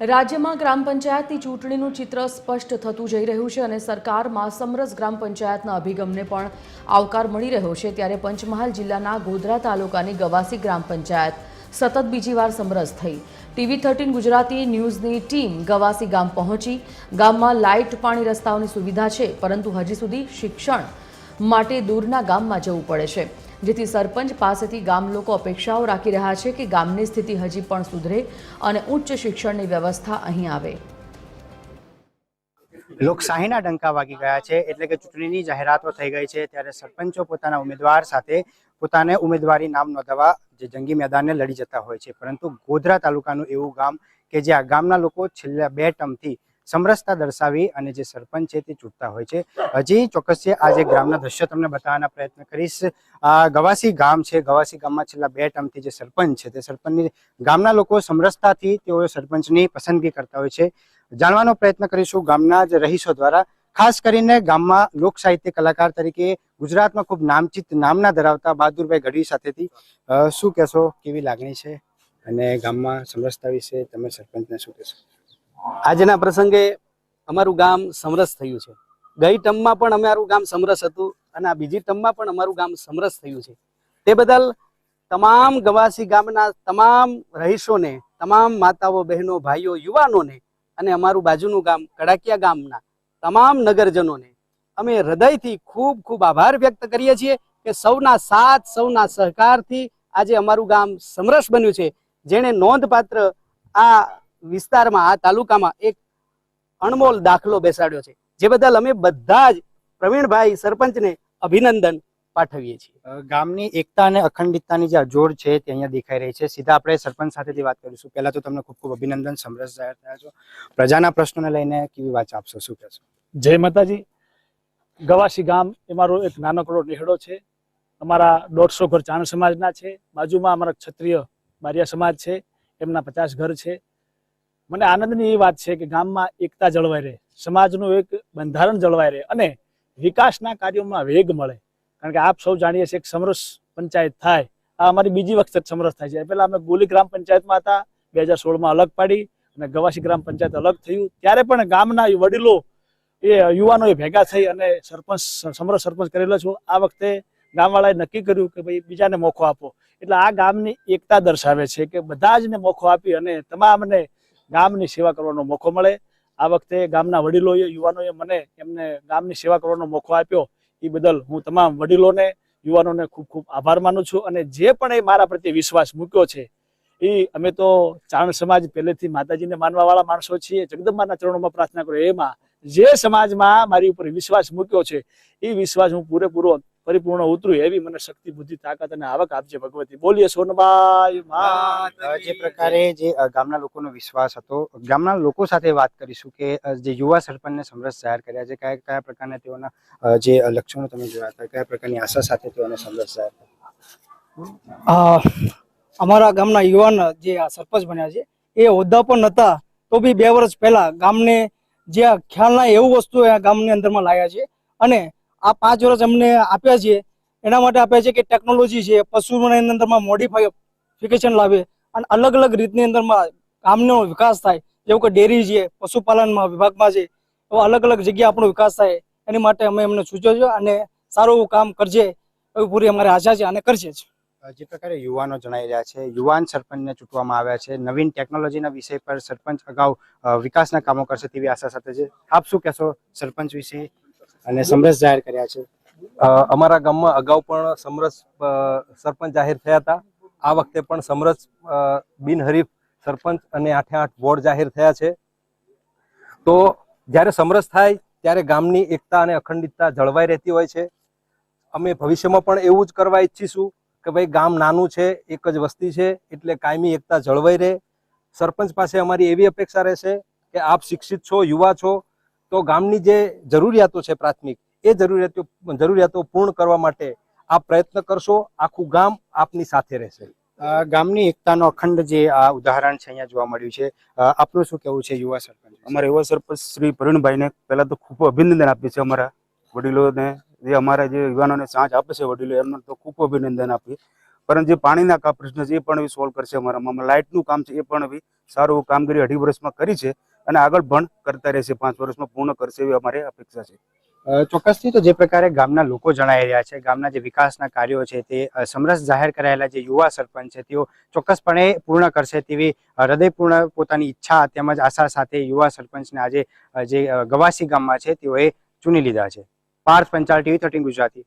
રાજ્યમાં ગ્રામ પંચાયતની ચૂંટણીનું ચિત્ર સ્પષ્ટ થતું જઈ રહ્યું છે અને સરકારમાં સમરસ ગ્રામ પંચાયતના અભિગમને પણ આવકાર મળી રહ્યો છે। ત્યારે પંચમહાલ જિલ્લાના ગોધરા તાલુકાની ગવાસી ગ્રામ પંચાયત સતત બીજી વાર સમરસ થઈ। TV13 ગુજરાતી ન્યૂઝની ટીમ ગવાસી ગામ પહોંચી। ગામમાં લાઇટ, પાણી, રસ્તાઓની સુવિધા છે, પરંતુ હજી સુધી શિક્ષણ માટે દૂરના ગામમાં જવું પડે છે, જેથી સરપંચ પાસેથી ગામ લોકો અપેક્ષાઓ રાખી રહ્યા છે કે ગામની સ્થિતિ હજી પણ સુધરે અને ઉચ્ચ શિક્ષણની વ્યવસ્થા અહીં આવે। લોકશાહીના ડંકા વાગી ગયા છે, એટલે કે ચૂંટણીની જાહેરાતો થઈ ગઈ છે, ત્યારે સરપંચો પોતાના ઉમેદવાર સાથે પોતાને ઉમેદવારી નામ નોંધાવવા જે જંગી મેદાનને લડી જતા હોય છે। પરંતુ ગોધરા તાલુકાનું એવું ગામ કે જ્યાં ગામના લોકો છેલ્લા 2 ટર્મથી સમરસતા દર્શાવી અને જે સરપંચ છે તે ચૂંટતા હોય છે। હજી ચોક્કસ છે આ જે ગ્રામના દ્રશ્યો તમને બતાવવાના પ્રયત્ન કરીશ। ગવાસી ગામ છે, ગવાસી ગામમાં છેલ્લા 2 ટર્મથી જે સરપંચ છે તે સરપંચની ગામના લોકો સમરસતાથી તેઓ સરપંચની પસંદગી કરતા હોય છે। જાણવાનો પ્રયત્ન કરીશું ગામના જ રહીશો દ્વારા। ખાસ કરીને ગામમાં લોક સાહિત્ય કલાકાર તરીકે ગુજરાતમાં ખૂબ નામચીત નામના ધરાવતા બહાદુરભાઈ ગઢવી સાથેથી શું કહેશો, કેવી લાગણી છે અને ગામમાં સમરસતા વિશે તમે સરપંચને શું કહેશો? આજના પ્રસંગે અમારું ગામ સમરસ થયું છે। ગઈ ટર્મમાં પણ અમારું ગામ સમરસ હતું અને આ બીજી ટર્મમાં પણ અમારું ગામ સમરસ થયું છે। તે બદલ તમામ ગવાસી ગામના તમામ રહીશોને, તમામ માતાઓ, બહેનો, ભાઈઓ, યુવાનોને અને અમારું બાજુનું ગામ કડાકિયા ગામના તમામ નગરજનોને અમે હૃદયથી ખૂબ ખૂબ આભાર વ્યક્ત કરીએ છીએ કે સૌના સાથ, સૌના સહકારથી આજે અમારું ગામ સમરસ બન્યું છે, જેણે નોંધપાત્ર આ વિસ્તારમાં, આ તાલુકામાં એક અણમોલ દાખલો બેસાડ્યો છે, જે બદલ અમે બધા જ પ્રવીણભાઈ સરપંચને અભિનંદન પાઠવીએ છીએ। ગામની એકતા અને અખંડિતતાની જે જોડ છે તે અહીંયા દેખાઈ રહી છે। સીધા આપણે સરપંચ સાથેથી વાત કરીશું। પહેલા તો તમને ખૂબ ખૂબ અભિનંદન, સમરસ જાહેર થયા છો। પ્રજાના પ્રશ્નોને લઈને કેવી વાત આપશો, શું કહેશો? જય માતાજી। ગવાસી ગામ એ મારો એક નાનકડો નેહડો છે। અમારા 150 ઘર ચાણ સમાજના છે। બાજુમાં અમારા ક્ષત્રિય બારિયા સમાજ છે, એમના 50 ઘર છે। મને આનંદની એ વાત છે કે ગામમાં એકતા જળવાઈ રહે, સમાજનું એક બંધારણ જળવાઈ રહે અને વિકાસના કાર્યોમાં વેગ મળે। કારણ કે આપ સૌ જાણીએ છીએ કે સમરસ પંચાયત થાય, આ અમારી બીજી વખત સમરસ થાય છે। પહેલા અમે ગોલી ગ્રામ પંચાયતમાં હતા, 2016માં અલગ પાડી અને ગવાસી ગ્રામ પંચાયત અલગ થયું। ત્યારે પણ ગામના વડીલો એ યુવાનો ભેગા થઈ અને સમરસ સરપંચ કરેલો છું। આ વખતે ગામવાળાએ નક્કી કર્યું કે ભાઈ બીજાને મોકો આપો, એટલે આ ગામની એકતા દર્શાવે છે કે બધા જને મોકો આપી અને તમામને ગામની સેવા કરવાનો મોકો મળે। આ વખતે ગામના વડીલોએ, યુવાનોએ મને એમને ગામની સેવા કરવાનો મોકો આપ્યો, એ બદલ હું તમામ વડીલોને, યુવાનોને ખૂબ ખૂબ આભાર માનું છું। અને જે પણ એ મારા પ્રત્યે વિશ્વાસ મૂક્યો છે, એ અમે તો ચારણ સમાજ પહેલેથી માતાજીને માનવાવાળા માણસો છીએ, જગદંબાના ચરણોમાં પ્રાર્થના કરો। એમાં જે સમાજમાં મારી ઉપર વિશ્વાસ મૂક્યો છે, એ વિશ્વાસ હું પૂરેપૂરો પરિપૂર્ણ ઉતરું એવી મને શક્તિ, બુદ્ધિ, તાકાત અને આવક આપજે ભગવતી। બોલીએ સોનબાઈ માત। જે પ્રકારે જે ગામના લોકોનો વિશ્વાસ હતો, ગામના લોકો સાથે વાત કરીશું કે જે યુવા સરપંચને સમરસ જાહેર કર્યા છે, કયા કયા પ્રકારના તેઓના જે લક્ષણો તમે જોયા હતા, કયા પ્રકારની આશા સાથે તેઓને સમરસ જાહેર કર્યા? અમારા ગામના યુવાન જે આ સરપંચ બન્યા છે, એ હોદ્દા પણ નહોતા તો બી 2 વર્ષ પહેલા ગામને જે ખ્યાલ ના એવું વસ્તુ ગામની અંદરમાં લાવ્યા છે અને આ 5 વર્ષ અમને આપ્યા છે। એના માટે આપ્યા છે કે ટેકનોલોજી છે, પશુઓની અંદરમાં મોડિફિકેશન લાવે અને અલગ અલગ રીતની અંદરમાં ગામનો વિકાસ થાય, જેવું કે ડેરી છે, પશુપાલનમાં વિભાગમાં છે, એવો અલગ અલગ જગ્યા આપણો વિકાસ થાય, એની માટે અમે એમને સૂચવ્યો છે અને સારું એવું કામ કરજે એવી પૂરી અમારી આશા છે અને કરશે જ। જે પ્રકારે યુવાનો જણાઈ રહ્યા છે, યુવાન સરપંચને ચૂંટવામાં આવ્યા છે, નવીન ટેકનોલોજીના વિષય પર સરપંચ અગાઉ વિકાસના કામો કરશે તેવી આશા સાથે છે। આપ શું કહેશો સરપંચ વિશે અને સમરસ જાહેર કર્યા છે? અમારા ગામમાં અગાઉ પણ સમરસ સરપંચ જાહેર થયા હતા। આ વખતે પણ સમરસ બિનહરીફ સરપંચ અને 8-8 વોર્ડ જાહેર થયા છે। તો જ્યારે સમરસ થાય ત્યારે ગામની એકતા અને અખંડિતતા જળવાઈ રહેતી હોય છે। અમે ભવિષ્યમાં પણ એવું જ કરવા ઈચ્છીશું કે ભાઈ ગામ નાનું છે, એક જ વસ્તી છે, એટલે કાયમી એકતા જળવાઈ રહે। સરપંચ પાસે અમારી એવી અપેક્ષા રહેશે કે આપ શિક્ષિત છો, યુવા છો, તો ગામની જે જરૂરિયાતો છે પ્રાથમિક, એ જરૂરિયાતો પૂર્ણ કરવા માટે આપ પ્રયત્ન કરશો, આખું ગામ આપની સાથે રહેશે। ગામની એકતાનો અખંડ જે આ ઉદાહરણ છે અહીંયા જોવા મળ્યું છે। આપનું શું કહેવું છે યુવા સરપંચ? અમારા યુવા સરપંચ શ્રી પ્રવીણભાઈને પહેલા તો ખૂબ અભિનંદન આપીએ છીએ। અમારા વડીલોને, જે અમારા જે યુવાનોને સાથ આપે છે વડીલો, એમને તો ખૂબ અભિનંદન આપીએ। પરંતુ જે પાણીના પ્રશ્ન છે એ પણ હવે સોલ્વ કરશે અમારામાં. લાઇટનું કામ છે એ પણ હવે સારું કામગીરી 2.5 વર્ષમાં કરી છે અને આગળ પણ કરતા રહેશે. 5 વર્ષમાં પૂર્ણ કરશે એવી અમારી અપેક્ષા છે. ચોક્કસથી તો જે પ્રકારે ગામના લોકો જણાવી રહ્યા છે, ગામના જે વિકાસના કાર્યો છે તે સમરસ જાહેર કરાયેલા જે યુવા સરપંચ છે તેઓ ચોક્કસપણે પૂર્ણ કરશે તેવી હૃદયપૂર્ણ પોતાની ઈચ્છા તેમજ આશા સાથે યુવા સરપંચને આજે જે ગવાસી ગામમાં છે તેઓએ ચૂની લીધા છે. પાર્થ પંચાલ, TV 13 ગુજરાતી.